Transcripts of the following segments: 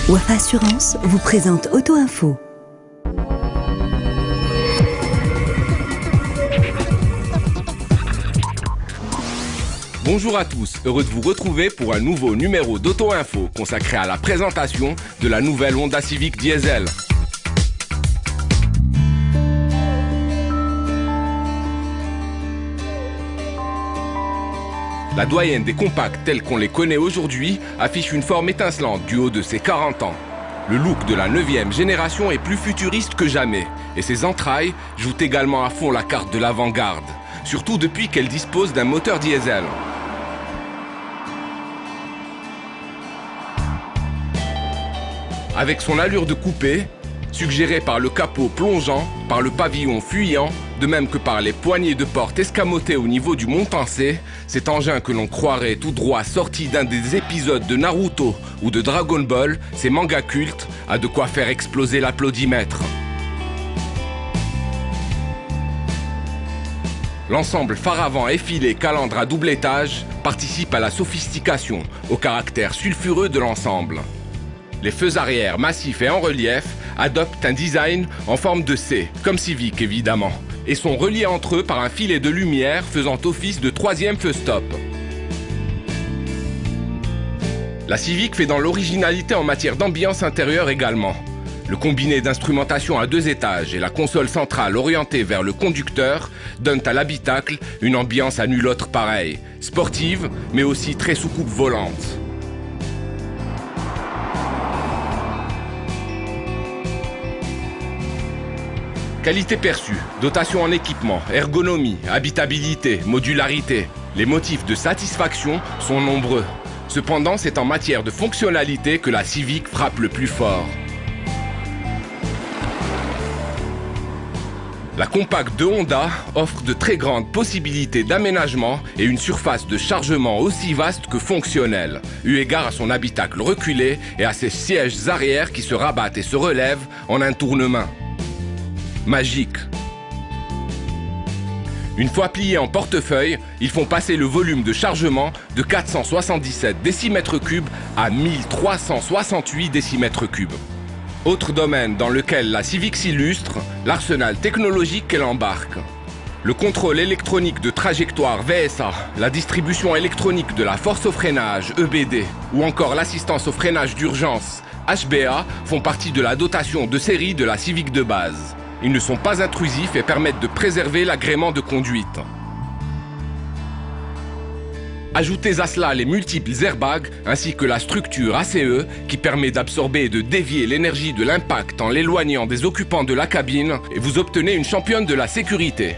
Wafa Assurance vous présente Auto Info. Bonjour à tous, heureux de vous retrouver pour un nouveau numéro d'Auto Info consacré à la présentation de la nouvelle Honda Civic Diesel. La doyenne des compacts tels qu'on les connaît aujourd'hui affiche une forme étincelante du haut de ses 40 ans. Le look de la 9e génération est plus futuriste que jamais et ses entrailles jouent également à fond la carte de l'avant-garde, surtout depuis qu'elle dispose d'un moteur diesel. Avec son allure de coupé, suggérée par le capot plongeant, par le pavillon fuyant, de même que par les poignées de porte escamotées au niveau du montancé, cet engin que l'on croirait tout droit sorti d'un des épisodes de Naruto ou de Dragon Ball, ces mangas cultes, a de quoi faire exploser l'applaudimètre. L'ensemble phare avant effilé calandre à double étage participe à la sophistication, au caractère sulfureux de l'ensemble. Les feux arrière massifs et en relief adoptent un design en forme de C, comme Civic évidemment, et sont reliés entre eux par un filet de lumière faisant office de troisième feu stop. La Civic fait dans l'originalité en matière d'ambiance intérieure également. Le combiné d'instrumentation à 2 étages et la console centrale orientée vers le conducteur donnent à l'habitacle une ambiance à nul autre pareille, sportive mais aussi très soucoupe volante. Qualité perçue, dotation en équipement, ergonomie, habitabilité, modularité. Les motifs de satisfaction sont nombreux. Cependant, c'est en matière de fonctionnalité que la Civic frappe le plus fort. La compacte de Honda offre de très grandes possibilités d'aménagement et une surface de chargement aussi vaste que fonctionnelle, eu égard à son habitacle reculé et à ses sièges arrière qui se rabattent et se relèvent en un tournement. Magique. Une fois pliés en portefeuille, ils font passer le volume de chargement de 477 décimètres cubes à 1368 décimètres cubes. Autre domaine dans lequel la Civic s'illustre, l'arsenal technologique qu'elle embarque. Le contrôle électronique de trajectoire VSA, la distribution électronique de la force au freinage EBD ou encore l'assistance au freinage d'urgence HBA font partie de la dotation de série de la Civic de base. Ils ne sont pas intrusifs et permettent de préserver l'agrément de conduite. Ajoutez à cela les multiples airbags ainsi que la structure ACE qui permet d'absorber et de dévier l'énergie de l'impact en l'éloignant des occupants de la cabine et vous obtenez une championne de la sécurité.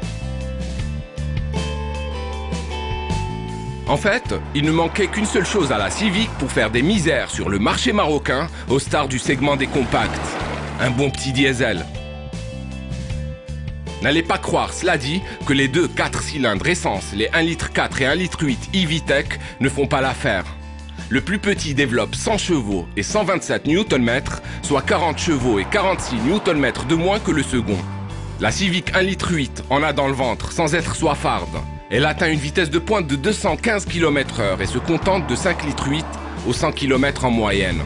En fait, il ne manquait qu'une seule chose à la Civic pour faire des misères sur le marché marocain aux stars du segment des compacts. Un bon petit diesel. N'allez pas croire, cela dit, que les deux 4 cylindres essence, les 1,4 litre et 1,8 litre e-VTEC, ne font pas l'affaire. Le plus petit développe 100 chevaux et 127 Nm, soit 40 chevaux et 46 Nm de moins que le second. La Civic 1,8 litre en a dans le ventre sans être soifarde. Elle atteint une vitesse de pointe de 215 km/h et se contente de 5,8 litres aux 100 km en moyenne.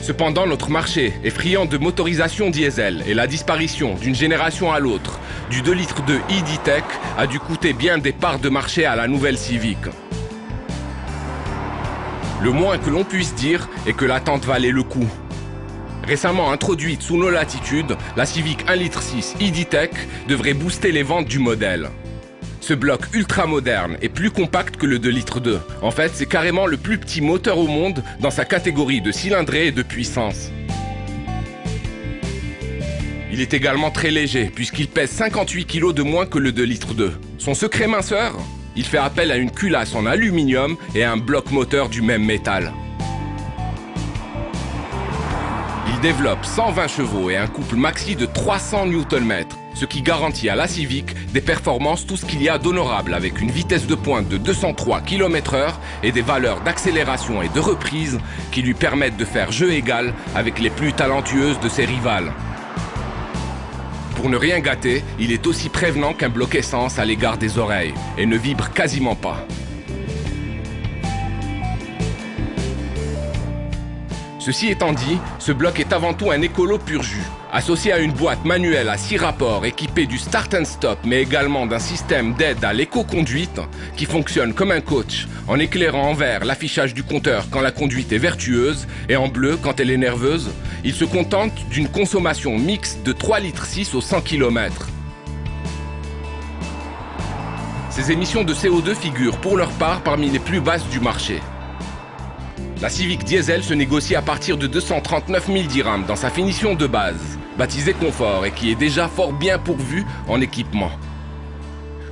Cependant, notre marché est friand de motorisation diesel et la disparition d'une génération à l'autre du 2,2 litres e-VTEC a dû coûter bien des parts de marché à la nouvelle Civic. Le moins que l'on puisse dire est que l'attente valait le coup. Récemment introduite sous nos latitudes, la Civic 1,6 litre e-VTEC devrait booster les ventes du modèle. Ce bloc ultra moderne est plus compact que le 2,2 litres. En fait, c'est carrément le plus petit moteur au monde dans sa catégorie de cylindrée et de puissance. Il est également très léger puisqu'il pèse 58 kg de moins que le 2,2 litres. Son secret minceur ? Il fait appel à une culasse en aluminium et à un bloc moteur du même métal. Il développe 120 chevaux et un couple maxi de 300 Nm, ce qui garantit à la Civic des performances tout ce qu'il y a d'honorable avec une vitesse de pointe de 203 km/h et des valeurs d'accélération et de reprise qui lui permettent de faire jeu égal avec les plus talentueuses de ses rivales. Pour ne rien gâter, il est aussi prévenant qu'un bloc essence à l'égard des oreilles et ne vibre quasiment pas. Ceci étant dit, ce bloc est avant tout un écolo pur jus. Associé à une boîte manuelle à 6 rapports équipée du start and stop, mais également d'un système d'aide à l'éco-conduite qui fonctionne comme un coach en éclairant en vert l'affichage du compteur quand la conduite est vertueuse et en bleu quand elle est nerveuse, il se contente d'une consommation mixte de 3,6 litres au 100 km. Ces émissions de CO2 figurent pour leur part parmi les plus basses du marché. La Civic Diesel se négocie à partir de 239 000 dirhams dans sa finition de base, baptisée Confort et qui est déjà fort bien pourvue en équipement.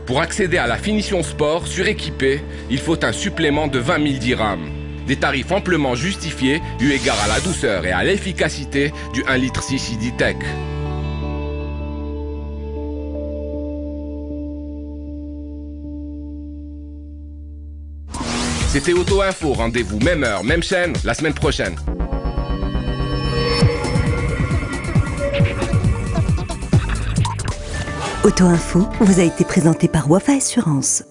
Pour accéder à la finition sport suréquipée, il faut un supplément de 20 000 dirhams. Des tarifs amplement justifiés eu égard à la douceur et à l'efficacité du 1,6 litre E-Tech. C'était Auto Info, rendez-vous même heure, même chaîne, la semaine prochaine. Auto Info vous a été présenté par Wafa Assurance.